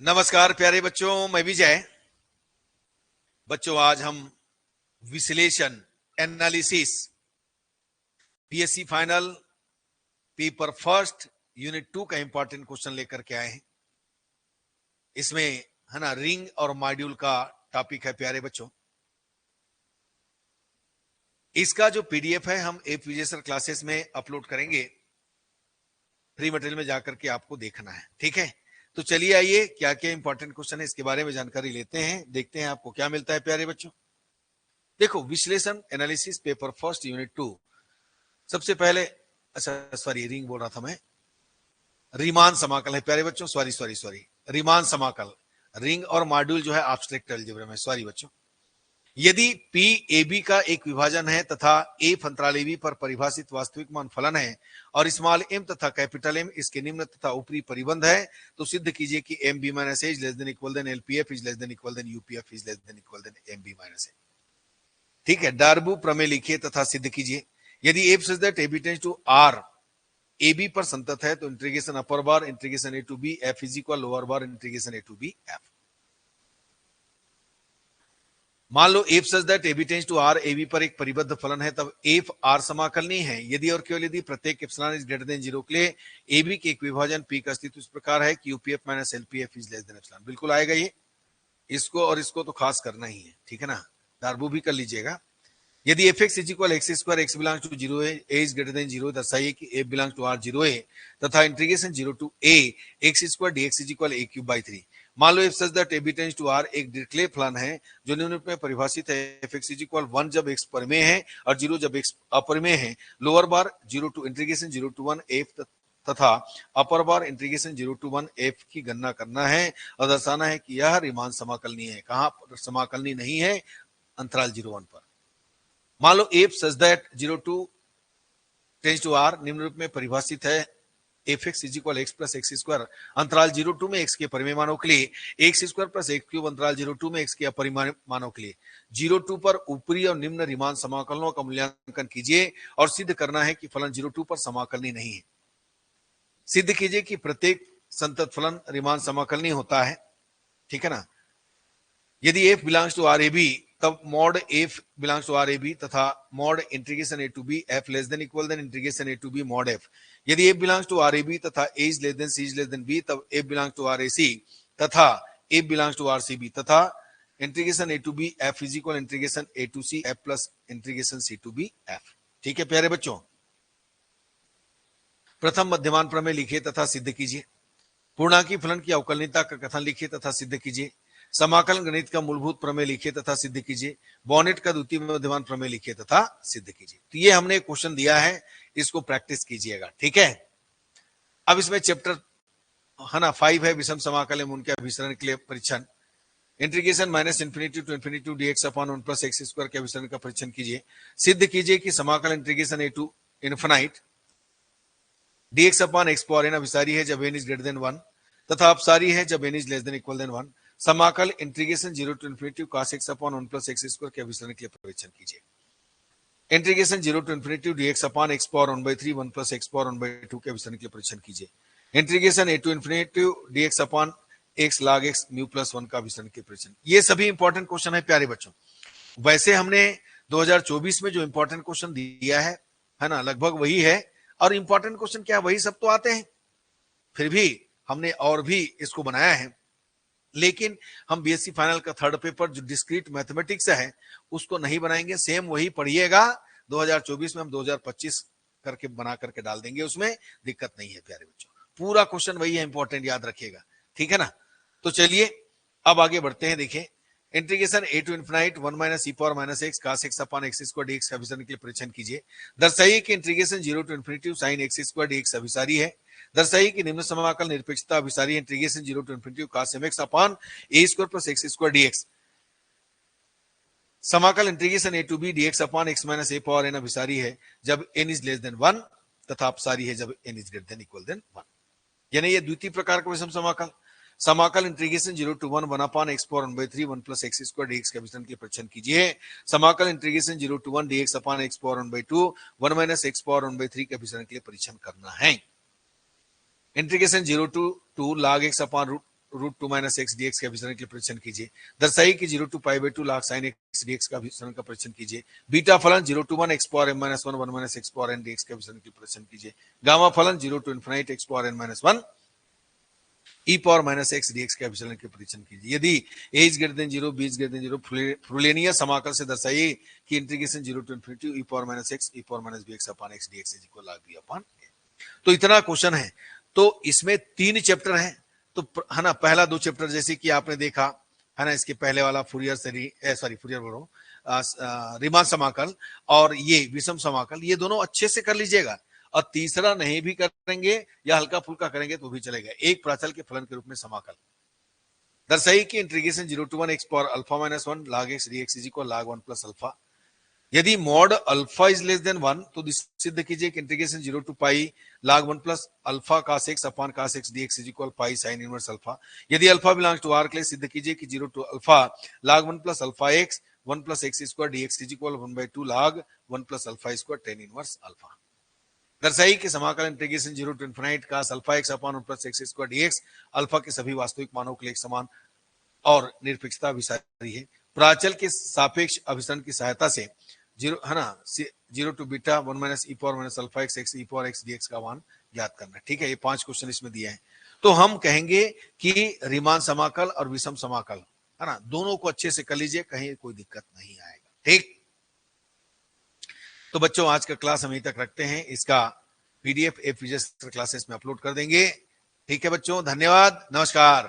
नमस्कार प्यारे बच्चों, मैं विजय। बच्चों, आज हम विश्लेषण analysis PSC final paper first unit 2 का इंपॉर्टेंट क्वेश्चन लेकर के आए हैं। इसमें है ना रिंग और मॉड्यूल का टॉपिक है प्यारे बच्चों। इसका जो पीडीएफ है हम एपीजे सर क्लासेस में अपलोड करेंगे। फ्री मटेरियल में जाकर के आपको देखना है, ठीक है। तो चलिए आइए, क्या क्या इंपॉर्टेंट क्वेश्चन है इसके बारे में जानकारी लेते हैं, देखते हैं आपको क्या मिलता है प्यारे बच्चों। देखो, विश्लेषण एनालिसिस पेपर फर्स्ट यूनिट 2। सबसे पहले रिंग बोल रहा था मैं, रीमान समाकल है प्यारे बच्चों। सॉरी रीमान समाकल। रिंग और मॉड्यूल जो है एब्स्ट्रैक्ट अलजेब्रा में। सॉरी बच्चों, यदि पी ए बी का एक विभाजन है तथा एफ अंतराल ए बी पर परिभाषित वास्तविक मान फलन है और स्मॉल एम तथा कैपिटल एम इसके निम्न तथा ऊपरी परिबंध है, तो सिद्ध कीजिए कि M B minus A is less than equal than LPF is less than equal than UPF is less than equal than M B minus A. ठीक है, डार्बू प्रमेय लिखिए तथा सिद्ध कीजिए। यदि F such that A B tends to R A B पर संतत है, तो integration upper bar integration A to B F is equal lower bar integration A to B F. मान लो F such that A B tends to R A B पर एक परिबद्ध फलन है, तब एफ आर समाकलनीय है यदि और केवल यदि प्रत्येक एप्सिलॉन इज ग्रेटर देन 0 के लिए ए बी के एक विभाजन पी का अस्तित्व इस प्रकार है कि UPF minus LPF is less then epsilon. बिल्कुल आएगा ये, इसको और इसको तो खास करना ही है, ठीक है ना। दारबू भी कर लीजिएगा। यदि F X is equal X square X belongs to 0 A is greater than 0, दर्शाइए कि F belongs to R 0 A तथा integration 0 to A X square DX is equal A cube by 3। मान लो F such that A B tends to R एक Dirichlet फलन है जो निम्न में परिभाषित है। एफ एक्स इज इक्वल 1 जब एक्स परिमेय है और 0 जब एक्स अपरिमेय है। Lower bar 0 to integration 0 to 1 F तथा upper bar integration 0 to 1 F की गणना करना है और दर्शाना है कि यह रीमान समाकलनीय है। कहां पर समाकलनीय नहीं है? अंतराल 0-1 पर। मान लो F such that 0 to tends to R निम्न रूप में परिभाषित है। F X is equal X plus X square अंतराल 0-2 में एक्स के परिमेय मानों के लिए X square plus X cube अंतराल 0-2 में एक्स के अपरिमेय मानों के लिए 0-2 पर ऊपरी और निम्न रीमान समाकलनों का मूल्यांकन कीजिए और सिद्ध करना है कि फलन 0-2 पर समाकलनीय नहीं है। सिद्ध कीजिए कि प्रत्येक संतत फलन रीमान समाकलनीय होता है, ठीक है ना। यदि F belongs to R A B, तब mod F belongs to R A B तथा mod integration A to B F less than equal than integration A to B mod F. यदि F belongs to R A B तथा A is less than C is less than B, तब F belongs to R A C तथा F belongs to R C B तथा integration A to B F is equal integration A to C F plus integration C to B F. ठीक है प्यारे बच्चों, प्रथम मध्यमान प्रमेय लिखिए तथा सिद्ध कीजिए। पूर्णांकी फलन की अवकलनीयता का कथन लिखिए तथा सिद्ध कीजिए। समाकलन गणित का मूलभूत प्रमेय लिखिए तथा सिद्ध कीजिए। बॉनेट का द्वितीय मध्यमान प्रमेय लिखिए तथा सिद्ध कीजिए। तो ये हमने क्वेश्चन दिया है, इसको प्रैक्टिस कीजिएगा, ठीक है। अब इसमें चैप्टर है ना 5 है विषम समाकल एवं उनके अभिसरण के लिए परीक्षण। Integration minus infinity to infinity DX upon 1 plus X square के अभिसरण का परीक्षण कीजिए। सिद्ध कीजिए कि समाकल integration A to infinite DX upon X power N अभिसारी है जब एन इज ग्रेटर देन 1 तथा अपसारी है जब N is less than equal than 1। समाकल integration 0 to infinity cos x upon 1 plus X square के अभिसरण के लिए परीक्षण कीजिए। Integration 0 to infinity dx upon x power 1/3 1 plus x power 1/2 के अभिसरण के लिए परीक्षण कीजिए। इंटीग्रेशन a to infinity dx upon x log x mu plus 1 का अभिसरण के परीक्षण। ये सभी इंपॉर्टेंट क्वेश्चन है प्यारे बच्चों। वैसे हमने 2024 में जो इंपॉर्टेंट क्वेश्चन दिया है ना, लगभग वही है। और इंपॉर्टेंट क्वेश्चन क्या वही सब तो आते हैं, फिर भी हमने और भी इसको बनाया है। लेकिन हम बीएससी फाइनल का थर्ड पेपर जो डिस्क्रीट मैथमेटिक्स है उसको नहीं बनाएंगे, सेम वही पढ़िएगा। 2024 में हम 2025 करके बना करके डाल देंगे, उसमें दिक्कत नहीं है प्यारे बच्चों। पूरा क्वेश्चन वही है, इंपॉर्टेंट याद रखिएगा, ठीक है ना। तो चलिए अब आगे बढ़ते हैं। देखिए, integration A to infinite 1 minus E power minus X cos x upon X square dx का अभिसरण के लिए परीक्षण कीजिए। दर्शाइए कि integration 0 to infinity sin x square dx अभिसारी है। दर्शाइए कि निम्न समाकल निरपेक्षता अभिसारी integration 0 to infinity cos mx upon a square plus X square dx। समाकल integration a to b dx upon x minus a power n अभिसारी है जब n इज लेस देन 1 तथा अपसारी है जब n is greater than equal than 1। यानी ये द्वितीय प्रकार का विषम समाकल। समाकल integration 0 to 1 1 upon x power 1/3 1 plus X square dx के अभिसरण के परीक्षण कीजिए। समाकल integration 0 to 1 dx upon x power 1/2 1 minus x power 1/3 के अभिसरण के लिए परीक्षण करना है। Integration 0 to 2 log x upon root two minus x dx के अभिसरण के परीक्षण कीजिए। दर्शाइए कि 0 to pi by 2 log sin x dx का अभिसरण का परीक्षण कीजिए। बीटा फलन 0 to 1 X power m minus 1 1 minus X power n dx के अभिसरण के परीक्षण कीजिए। गामा फलन 0 to infinite x power n minus 1 e power minus x dx के अभिसरण के परीक्षण कीजिए। यदि a is greater than 0, b is greater than 0, Frullani's समाकल से दर्शाइए कि integration 0 to infinity e power minus x e power minus bx upon x dx is equal log b upon a। तो इतना क्वेश्चन है। तो इसमें 3 चैप्टर हैं, तो है ना, पहला 2 चैप्टर जैसे कि आपने देखा है ना, इसके पहले वाला फूरियर फूरियर बोल रहा हूं, रीमान समाकल और ये विषम समाकल, ये दोनों अच्छे से कर लीजिएगा। और तीसरा नहीं भी करेंगे या हल्का फुल्का करेंगे तो भी चलेगा। एक प्राचल के फलन के रूप में समाकल दर्शाइए कि integration 0 to 1 X power alpha minus 1 log x dx is equal log 1 plus alpha. यदि mod alpha is less than 1 तो सिद्ध कीजिए कि integration 0 to pi log 1 plus alpha cos x upon cos x dx is equal pi sin inverse alpha. यदि alpha belongs to r के लिए सिद्ध कीजिए कि 0 to alpha log 1 plus alpha x 1 plus x square dx is equal 1/2 log 1 plus alpha square tan inverse alpha. दर्शाइए कि समाकल integration 0 to infinite cos alpha x upon 1 plus x square dx alpha के सभी वास्तविक मानों के लिए एक समान और निरपेक्षता अभिसारी है। प्राचल के सापेक्ष अभिसरण की सहायता से 0 है ना 0 to beta 1 minus E power minus alpha x x e power x dx का मान ज्ञात करना है। ठीक है, ये 5 क्वेश्चन इसमें दिए हैं। तो हम कहेंगे कि रीमान समाकल और विषम समाकल है ना, दोनों को अच्छे से कर लीजिए, कहीं कोई दिक्कत नहीं आएगा। ठीक, तो बच्चों आज का क्लास हम यहीं तक रखते हैं। इसका पीडीएफ क्लासेस में अपलोड कर देंगे। ठीक है बच्चों, धन्यवाद, नमस्कार।